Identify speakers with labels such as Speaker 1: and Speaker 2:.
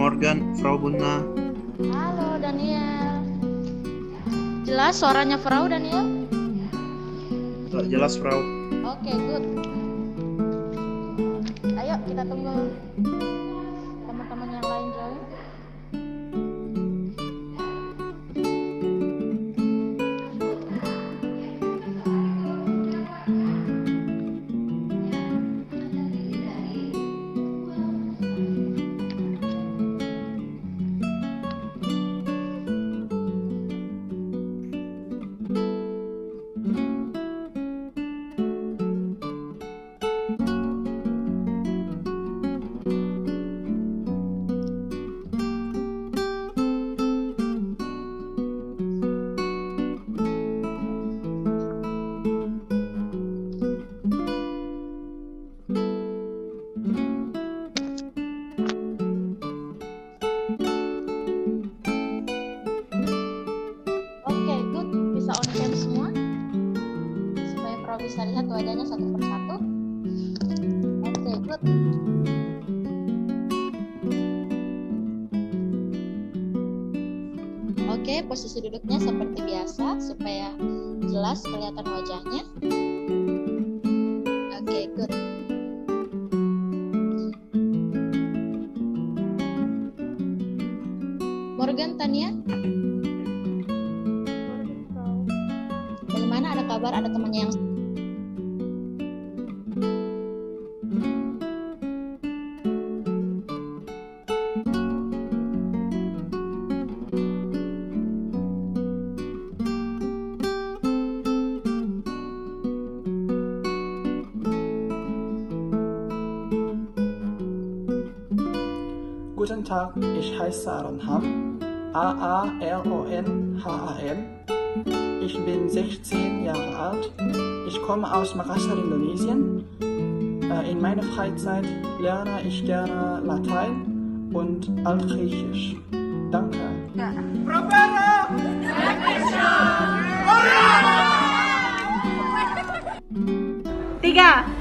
Speaker 1: Morgen, Frau Bunga.
Speaker 2: Halo Daniel. Jelas suaranya Frau Daniel?
Speaker 1: Jelas, Frau.
Speaker 2: Oke, good. Ayo kita tunggu teman-teman yang lain join. Oke, good. Bisa on cam semua? Supaya Frau bisa lihat wajahnya satu persatu. Oke, good. Oke, posisi duduknya seperti biasa supaya jelas kelihatan wajahnya. Oke, good. Morgan, Tania? Bagaimana, ada kabar? Ada temannya yang
Speaker 3: Guten Tag, ich heiße Aronham, Aaronhan. Ich bin 16 Jahre alt. Ich komme aus Makassar, Indonesien. In meiner Freizeit lerne ich gerne Latein und Altgriechisch. Danke.
Speaker 4: Tiga.